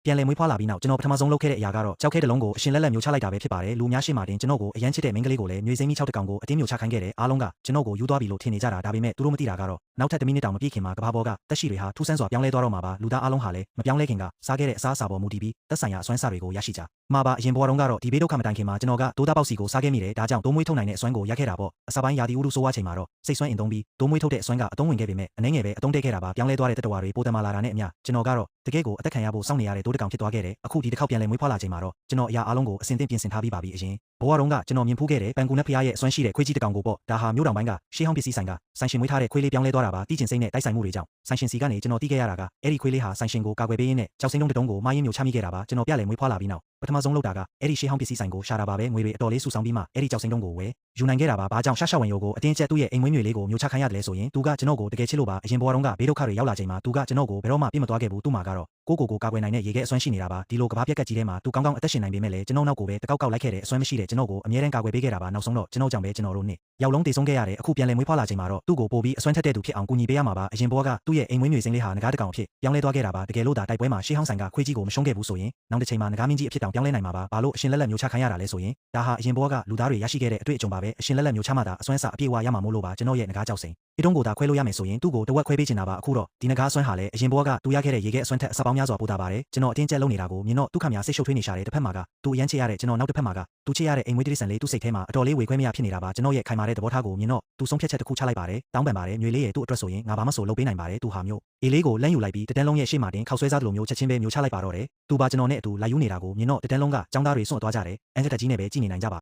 ပြန်လည်မွေးဖွားလာပြီးနောက်ကျွန်တော်ပထမဆုံးလုပ်ခဲ့တဲ့အရာကတော့ကြောက်ခဲတစ်လုံးကိုအရှင်လက်မျိုးချလိုက်တာပဲဖြစ်ပါတယ်လူများရှိမှတင်ကျွန်တော်ကိုအရန်ချစ်တဲ့မိန်းကလေးကိုလည်းຫນွေစိမ်းမီ6တကောင်ကိုအတင်းမျိုးချခိုင်းခဲ့တယ်အားလုံးကကျွန်တော်ကိုယူသွားပြီလို့ထင်နေကြတာဒါပေမဲ့သူတို့မသိတာကတော့နောက်ထပ်1မိနစ်တောင်မပြည့်ခင်မှာကဘာပေါ်ကတက်ရှိတွေဟာထူးဆန်းစွာပြောင်းလဲသွားတော့မှာပါလူသားအားလုံးဟာလည်းမပြောင်းလဲခင်ကစားခဲ့တဲ့အစားအစာပေါ်မူတည်ပြီးသက်ဆိုင်ရာအစွမ်းစားတွေကိုရရှိကြမှာပါအရင်ဘဝတုန်းကတော့ဒီဘေးဒုက္ခမတိုင်ခင်မှာကျွန်တော်ကဒိုးသားပေါက်စီကိုစားခဲ့မိတယ်ဒါကြောင့်ဒိုးမွေးထုတ်နိုင်တဲ့အစွမ်းကိုရခဲ့တာပေါ့အစပိုင်းရာသီဥတုဆိုးဝါးချိန်မှာတော့စိတ်စွမ်းအင်သုံးပြီးဒိုးမွေးထုတ်တဲ့အစွမ်းကအသုံးဝင်ခဲ့ပေမဲ့အနှဲငယ်ပဲအသုံးတဲ့ခဲ့တာပါပြောင်းလဲသွားတဲ့တတဝါတွေပိုတမလာတာနဲ့အမျှကျွန်တော်ကတော့တကယ်ကိုအသက်ခံရဖို့စောင့်နေရတဲ့ဒိုးတကောင်ဖြစ်သွားခဲ့တယ်အခုဒီတစ်ခေါက်ပြန်လည်မွေးဖွားလာချိန်မှာတော့ကျွန်တော်အရာအလုံးကိုအစင်သင့်ပြင်ဆင်ထားပြီးပါပြီအရင်ဘဝတုန်းကကျွန်တော်မြင်ဖူးခဲ့တဲ့ပန်ကူနက်ဖျားရဲ့အစွမ်းရှိတဲ့ခွေးကြီးတကောင်ကိုပေါ့ဒါဟာမြို့တောင်ပိုင်းကရှေးဟောင်းပစ္စည်းဆိုင်ကဆိုင်ရှင်မွေးထားတဲ့ခွေးလေးပြောင်းလဲသွားတာပါတီးကျင်စိတ်နဲ့တိုက်ဆိုင်မှုတွေကြောင့်ဆိုင်ရှင်စီကနေကျွန်တော်တီးခဲ့ရတာကအဲ့ဒီခွေးလေးဟာဆိုင်ရှင်ကိုကာကွယ်ပေးရင်းနဲ့ကြောက်စိမ့်တုံးတုံးကိုမှားယင်းမျိုးချမိခဲ့တာပါကျွန်တော်ပြလဲမွေးဖွားလာပြီးနောက်ပထမဆုံးလုပ်တာကအဲ့ဒီရှေးဟောင်းပစ္စည်းဆိုင်ကိုရှာတာပါပဲငွေတွေအတော်လေးစုဆောင်းပြီးမှအဲ့ဒီကြောက်စိမ့်တုံးကိုဝယ်ယူနိုင်ခဲ့တာပါဘာကြောင့်ရှာရှာဝင်ယိုကိုအတင်းကျပ်သူ့ရဲ့အိမ်မွေးမြွေလေးကိုမျိုးချခိုင်းရတယ်လဲဆိုရင်သူကကျွန်တော်ကိုတကယ်ချစ်လို့ပါအရင်ဘဝတုန်းကဘေးဒုက္ခတွေရောက်လာချိန်မှာသူကကျွန်တော်ကိုဘယ်တော့မှပြစ်မသွားခဲ့ဘူးသူ့မှာကတော့ကိုကာကွယ်နိုင်တဲ့ရေခဲအစွမ်းရှိနေတာပါဒီလိုကဘာပြက်ကကြီးထဲမှာသူကောင်းကောင်းအသက်ရှင်နိုင်ပေမဲ့လည်းကျွန်တော်နောက်ကိုပဲတကောက်ကောက်လိုက်ခဲ့တဲ့အစွမ်းမရှိတဲ့ကျွန်တော်ကိုအမြဲတမ်းကာကွယ်ပေးခဲ့တာပါနောက်ဆုံးတော့ကျွန်တော်ကြောင့်ပဲကျွန်တော်တို့နှစ်ယောက်လုံးတည်ဆုံးခဲ့ရတယ်အခုပြန်လည်မွေးဖွားလာချိန်မှာတော့သူ့ကိုပို့ပြီးအစွမ်းထက်တဲ့သူဖြစ်အောင်ကူညီပေးရမှာပါအရင်ဘဝကသူ့ရဲ့အိမ်မွေးမြွေစိမ်းလေးဟာငကားတကောင်ဖြစ်ပြောင်းလဲသွားခဲ့တာပါတကယ်လို့ဒါတိုက်ပွဲမှာရှေးဟောင်းဆိုင်ကခွေးကြီးကိုမရှုံးခဲ့ဘူးဆိုရင်နောက်တစ်ချိန်မှာငကားမင်းကြီးအဖြစ်တောင်ပြောင်းလဲနိုင်မှာပါဘာလို့အရှင်လက်လက်မျိုးချခိုင်းရတာလဲဆိုရင်ဒါဟာအရင်ဘဝကလူသားတွေရရှိခဲ့တဲ့အတွေ့အကြုံပါပဲအရှင်လက်လက်မျိုးချမှသာအစွမ်းစာအပြည့်အဝရမှာမို့လို့ပါကျွန်တော်ရဲ့ငကားကြောက်စိမ်ဒီတုံးကိုသာခွဲလို့ရမယ်ဆိုရင်သူ့ကိုတဝက်ခွဲပေးချင်တာပါအခုတော့ဒီငကားအစွမ်းဟာလည်းအရင်ဘဝကသူရခဲ့တဲ့ရေခဲအစွမ်းထက်အစပေါင်းများစွာပိုတာပါတယ်ကျွန်တော်အတင်းကျပ်လုပ်နေတာကိုမြင်တော့ဒုက္ခများစိတ်ရှုပ်ထွေးနေရှာတယ်တစ်ဖက်မှာကသူအရန်ချစ်ရတဲ့ကျွန်တော်နောက်တစ်ဖက်မှာကသူချစ်ရတဲ့အိမ်မွေးတိရစ္ဆာန်လေးသူ့စိတ်ထဲမှာအတော်လေးဝေခွဲမရဖြစ်နေတာပါကျွန်တော်ရဲ့ခိုင်မာတဲ့သဘောထားကိုမြင်တော့သူဆုံးဖြတ်ချက်တစ်ခုချလိုက်ပါတယ်တောင်းပန်ပါတယ်ညွေလေးရဲ့သူ့အတွက်ဆိုရင်ငါဘာမှမဆိုလုပ်ပေးနိုင်ပါတယ်သူဟာမျိုးအေးလေးကိုလမ်းယူလိုက်ပြီးတတန်းလုံးရဲ့ရှေ့မှာတင်ခောက်ဆွဲစားသလိုမျိုးချက်ချင်းပဲမျိုးချလိုက်ပါတော့တယ်သူပါကျွန်တော်နဲ့အတူလာယူနေတာကိုမြင်တော့တတန်းလုံးကចောင်းသားတွေစွန့်သွားကြတယ်အန်ကတက်ကြီးနဲ့ပဲကြည်နေနိုင်ကြပါ